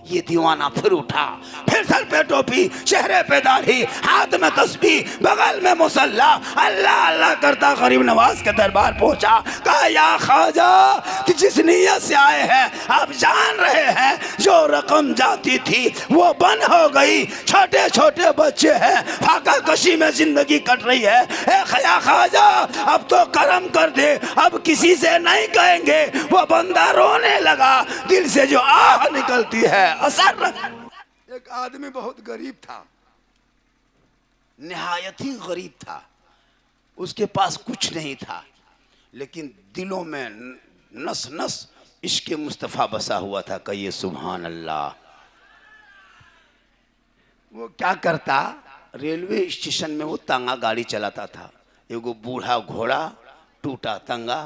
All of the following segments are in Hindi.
ये दीवाना फिर उठा, फिर सर पे टोपी, चेहरे पे दाढ़ी, हाथ में तस्बीह, बगल में मुसल्ला, अल्लाह अल्लाह करता गरीब नवाज के दरबार पहुंचा। कहा या ख्वाजा कि जिस नीयत से आए हैं आप जान रहे हैं जो रकम जाती थी वो बंद हो गई, छोटे छोटे बच्चे हैं, फाका कशी में जिंदगी कट रही है। ए खया ख्वाजा अब तो करम कर दे, अब किसी से नहीं कहेंगे। वो बंदा रोने लगा, दिल से जो आह निकलती है असर। एक आदमी बहुत गरीब था, निहायत ही गरीब था, उसके पास कुछ नहीं था, लेकिन दिलों में नस नस इश्क़ मुस्तफ़ा बसा हुआ था। कहिए सुभान अल्लाह। वो क्या करता, रेलवे स्टेशन में वो तांगा गाड़ी चलाता था। एगो बूढ़ा घोड़ा, टूटा तांगा,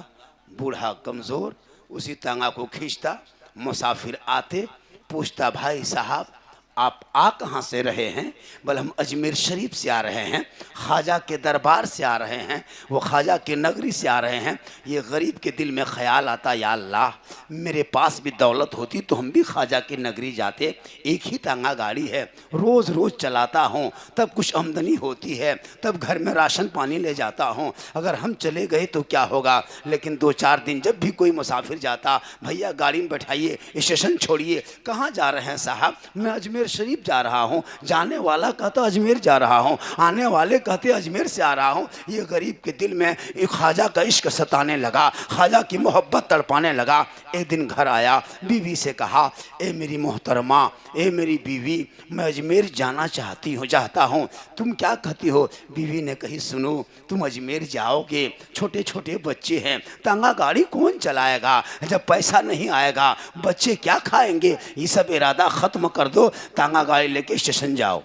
बूढ़ा कमज़ोर, उसी तांगा को खींचता, मुसाफिर आते, पूछता भाई साहब आप आ कहाँ से रहे हैं? बोले हम अजमेर शरीफ से आ रहे हैं, ख्वाजा के दरबार से आ रहे हैं, वो ख्वाजा के नगरी से आ रहे हैं। ये गरीब के दिल में ख्याल आता, या अल्लाह मेरे पास भी दौलत होती तो हम भी ख्वाजा की नगरी जाते। एक ही तांगा गाड़ी है, रोज़ रोज़ चलाता हूँ, तब कुछ आमदनी होती है, तब घर में राशन पानी ले जाता हूँ। अगर हम चले गए तो क्या होगा? लेकिन 2-4 दिन जब भी कोई मुसाफिर जाता, भैया गाड़ी में बैठाइए, स्टेशन छोड़िए। कहाँ जा रहे हैं साहब? मैं अजमेर शरीफ जा रहा हूँ। जाने वाला कहता अजमेर जा रहा हूँ, आने वाले कहते अजमेर से आ रहा हूँ। ये गरीब के दिल में एक ख्वाजा का इश्क सताने लगा, ख्वाजा की मोहब्बत तड़पाने लगा। एक दिन घर आया, बीवी से कहा ए मेरी मोहतरमा, ए मेरी बीवी, मैं अजमेर जाना चाहता हूँ, तुम क्या कहती हो? बीवी ने कही सुनो, तुम अजमेर जाओगे, छोटे छोटे बच्चे हैं, तांगा गाड़ी कौन चलाएगा? जब पैसा नहीं आएगा बच्चे क्या खाएंगे? ये सब इरादा ख़त्म कर दो, तांगा गाड़ी लेके स्टेशन जाओ।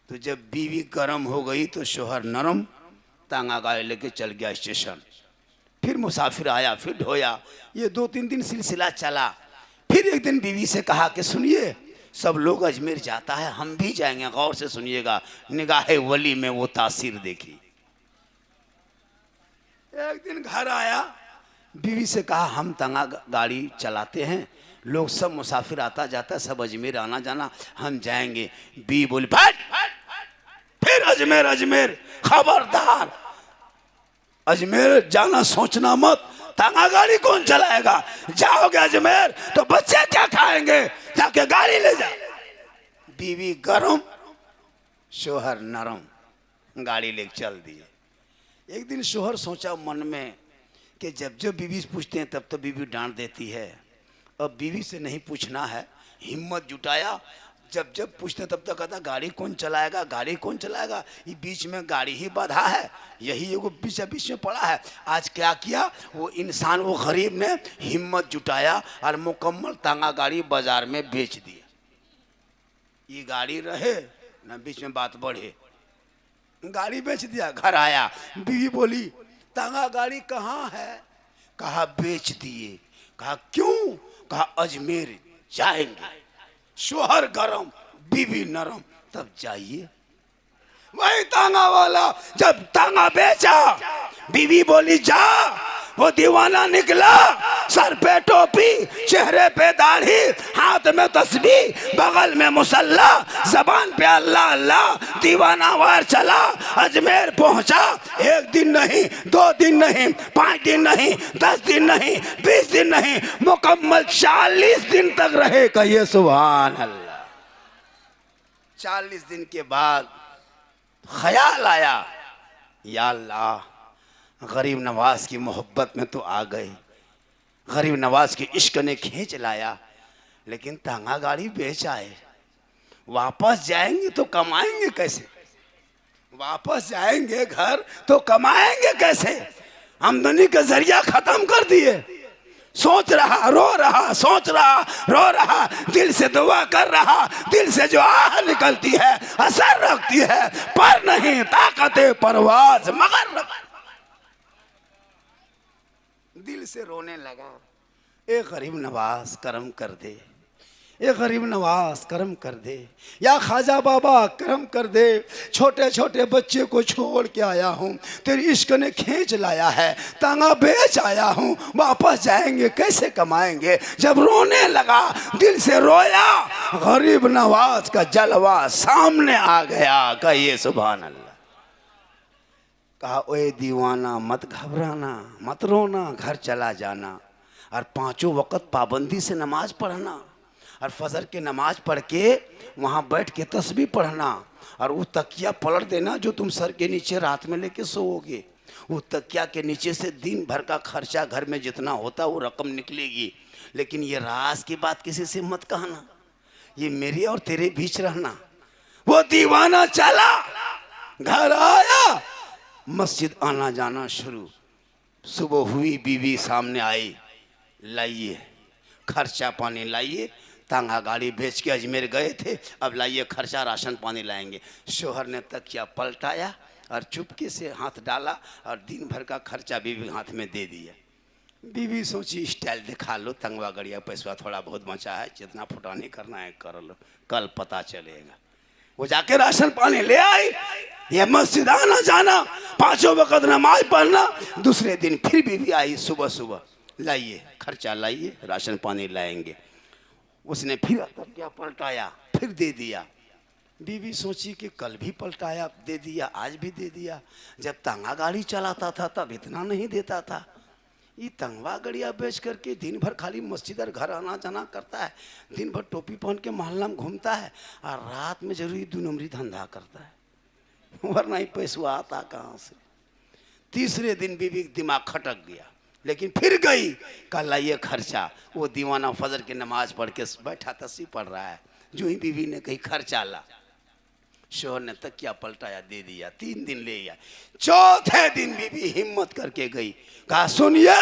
तो जब बीवी गर्म हो गई तो शोहर नरम, तांगा गाड़ी लेके चल गया स्टेशन। फिर मुसाफिर आया, फिर ढोया। ये 2-3 दिन सिलसिला चला। फिर एक दिन बीवी से कहा कि सुनिए, सब लोग अजमेर जाता है, हम भी जाएंगे, गौर से सुनिएगा। निगाहे वली में वो तासीर देखी। एक दिन घर आया, बीवी से कहा हम तांगा गाड़ी चलाते हैं, लोग सब मुसाफिर आता जाता, सब अजमेर आना जाना, हम जाएंगे। बीवी बोली भाई फिर अजमेर अजमेर, खबरदार अजमेर जाना सोचना मत, तांगा गाड़ी कौन चलाएगा? जाओगे अजमेर तो बच्चे क्या खाएंगे? जाके गाड़ी ले जा। बीवी गरम, शोहर नरम, गाड़ी लेके चल दिए। एक दिन शोहर सोचा मन में कि जब जब बीवी से पूछते हैं तब तो बीवी डांट देती है, अब बीवी से नहीं पूछना है। हिम्मत जुटाया, जब जब पूछते तब तक कहता गाड़ी कौन चलाएगा, गाड़ी कौन चलाएगा? ये बीच में गाड़ी ही बाधा है, यही एगो बीच में पड़ा है। आज क्या किया वो इंसान, वो गरीब ने हिम्मत जुटाया और मुकम्मल तांगा गाड़ी बाजार में बेच दिया। ये गाड़ी रहे ना, बीच में बात बढ़े, गाड़ी बेच दिया। घर आया, बीवी बोली तांगा गाड़ी कहाँ है? कहा बेच दिए। कहा क्यों? कहा अजमेर जाएंगे। शोहर गरम, बीवी नरम, तब जाइए। वही तांगा वाला जब तांगा बेचा, बीवी बोली जा। वो दीवाना निकला, सर पे टोपी, चेहरे पे दाढ़ी, हाथ में तस्बीह, बगल में मुसल्ला, जबान पे अल्लाह अल्लाह, दीवाना वार चला, अजमेर पहुंचा। 1 दिन नहीं, 2 दिन नहीं, 5 दिन नहीं, 10 दिन नहीं, 20 दिन नहीं, मुकम्मल 40 दिन तक रहे। कहिए सुभान अल्लाह। 40 दिन के बाद ख्याल आया, या अल्लाह गरीब नवाज की मोहब्बत में तो आ गए, गरीब नवाज के इश्क ने खींच लाया, लेकिन तांगा गाड़ी बेच आए। वापस जाएंगे तो कमाएंगे कैसे? वापस जाएंगे घर तो कमाएंगे कैसे? आमदनी का जरिया खत्म कर दिए। सोच रहा, रो रहा, सोच रहा, रो रहा, दिल से दुआ कर रहा, दिल से जो आह निकलती है असर रखती है, पर नहीं ताकत परवाज मगर दिल से रोने लगा। ए गरीब नवाज करम कर दे, ए गरीब नवाज करम कर दे, या ख्वाजा बाबा करम कर दे, छोटे छोटे बच्चे को छोड़ के आया हूँ, तेरी इश्क ने खींच लाया है, तांगा बेच आया हूँ, वापस जाएंगे कैसे कमाएंगे। जब रोने लगा, दिल से रोया, गरीब नवाज का जलवा सामने आ गया। कहिए सुभान अल्लाह। कहा ओए दीवाना मत घबराना, मत रोना, घर चला जाना और पांचों वक्त पाबंदी से नमाज पढ़ना और फजर की नमाज पढ़ के वहाँ बैठ के तस्बीह पढ़ना और वो तकिया पलट देना जो तुम सर के नीचे रात में लेके सोओगे। वो तकिया के नीचे से दिन भर का खर्चा घर में जितना होता वो रकम निकलेगी। लेकिन ये राज की बात किसी से मत कहना, ये मेरे और तेरे बीच रहना। वो दीवाना चला, घर आया, मस्जिद आना जाना शुरू। सुबह हुई, बीवी सामने आई, लाइए खर्चा पानी लाइए, तांगा गाड़ी बेच के अजमेर गए थे, अब लाइए खर्चा राशन पानी लाएंगे। शोहर ने तकिया पलटाया और चुपके से हाथ डाला और दिन भर का खर्चा बीवी हाथ में दे दिया। बीवी सोची स्टाइल दिखा लो, तंगवा गड़िया पैसा थोड़ा बहुत बचा है, जितना फुटानी करना है कर लो, कल पता चलेगा। वो जाके राशन पानी ले आई, ये मस्जिद आना जाना, पांचों वक्त नमाज पढ़ना। दूसरे दिन फिर बीवी आई सुबह सुबह, लाइए खर्चा लाइए, राशन पानी लाएंगे। उसने फिर तकिया पलटाया, फिर दे दिया। बीवी सोची कि कल भी पलटाया, दे दिया, आज भी दे दिया। जब तंगा गाड़ी चलाता था तब इतना नहीं देता था। ये तंगवा गड़िया बेच करके दिन भर खाली मस्जिद और घर आना जाना करता है, दिन भर टोपी पहन के मोहल्ला में घूमता है और रात में जरूरी 2 नंबरी धंधा करता है, वरना ही पैसा आता कहाँ से। तीसरे दिन बीवी दिमाग खटक गया, लेकिन फिर गई, कल लाइए खर्चा। वो दीवाना फजर की नमाज पढ़ के बैठा तस्बीह पढ़ रहा है, जो ही बीवी ने कही खर्चा ला। शोहर ने तकिया पलटाया, दे दिया। 3 दिन ले आया। चौथे दिन बीवी हिम्मत करके गई, कहा सुनिए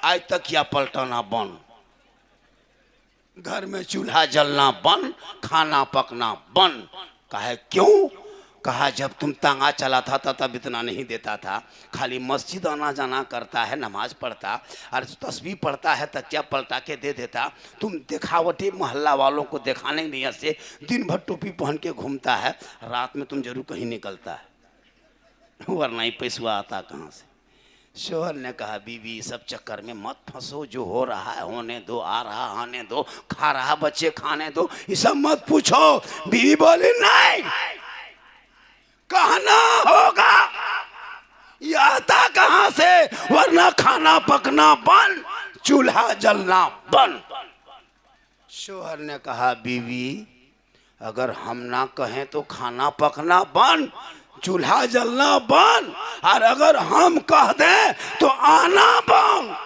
आज तकिया पलटाना बंद, घर में चूल्हा जलना बंद, खाना पकना बंद। कहा क्यों? कहा जब तुम तांगा चलाता था तब इतना नहीं देता था, खाली मस्जिद आना जाना करता है, नमाज पढ़ता और तस्बीह पढ़ता है, तकिया पलटा के दे देता। तुम दिखावटी मोहल्ला वालों को दिखाने नहीं से दिन भर टोपी पहन के घूमता है, रात में तुम जरूर कहीं निकलता है, वरना ही पैसा आता कहाँ से। शोहर ने कहा बीवी सब चक्कर में मत फंसो, जो हो रहा है होने दो, आ रहा आने दो, खा रहा बच्चे खाने दो, ये सब मत पूछो। बीवी बोली नहीं, कहना होगा, ये आता कहां से, वरना खाना पकना बंद, चूल्हा जलना बंद। शोहर ने कहा बीवी अगर हम ना कहें तो खाना पकना बंद, चूल्हा जलना बंद, और अगर हम कह दें तो आना बंद।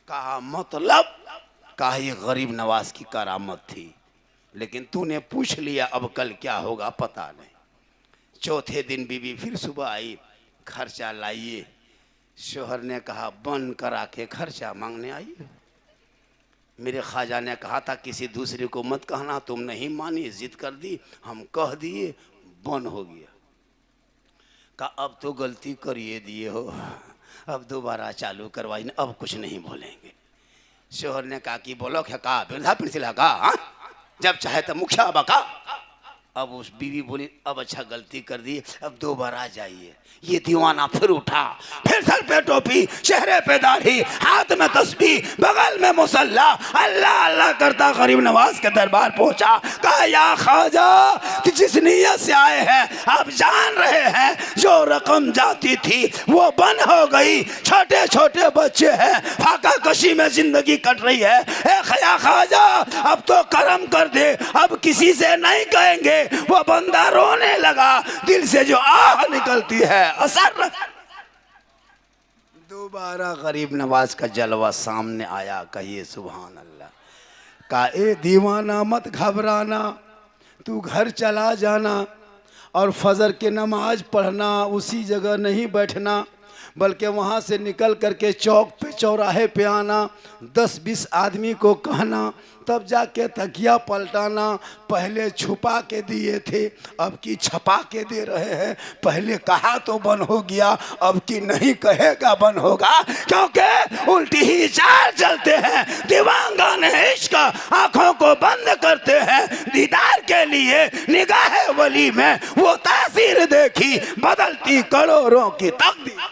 कहा मतलब? कहा ये गरीब नवाज की करामत थी, लेकिन तूने पूछ लिया, अब कल क्या होगा पता नहीं। चौथे दिन बीवी फिर सुबह आई, खर्चा लाइए। शोहर ने कहा बंद करा के खर्चा मांगने आई। मेरे ख्वाजा ने कहा था किसी दूसरे को मत कहना, तुम नहीं मानी, जिद कर दी, हम कह दिए, बंद हो गया। कहा अब तो गलती करिए दिए हो, अब दोबारा चालू करवाई, अब कुछ नहीं बोलेंगे। शोहर ने कहा कि बोलो क्या? कहा वृद्धा पेंसिल का, जब चाहे तो मुखिया बका। अब उस बीवी बोली अब अच्छा गलती कर दी, अब दोबारा जाइए। ये दीवाना फिर उठा, फिर सर पे टोपी, चेहरे पे दाढ़ी, हाथ में तस्बीह, बगल में मुसल्ला, अल्लाह अल्लाह करता गरीब नवाज के दरबार पहुंचा। कहा या ख्वाजा कि जिस नीयत से आए हैं आप जान रहे हैं, जो रकम जाती थी वो बंद हो गई, छोटे छोटे बच्चे हैं, फाका कशी में जिंदगी कट रही है। या ख्वाजा अब तो करम कर दे, अब किसी से नहीं कहेंगे। वो बंदा रोने लगा, दिल से जो आह निकलती है असर। दोबारा गरीब नवाज का जलवा सामने आया। कहिए सुभान अल्लाह। कहा ए दीवाना मत घबराना, तू घर चला जाना और फजर के नमाज पढ़ना, उसी जगह नहीं बैठना, बल्कि वहाँ से निकल करके चौक पे चौराहे पे आना, 10-20 आदमी को कहना, तब जाके तकिया पलटाना। पहले छुपा के दिए थे, अब की छपा के दे रहे हैं। पहले कहा तो बन हो गया, अब की नहीं कहेगा बन होगा, क्योंकि उल्टी ही चाल चलते हैं। दीवानगान इश्क आंखों को बंद करते हैं, दीदार के लिए निगाह वली में वो तासीर देखी, बदलती करोड़ों की तकदीर।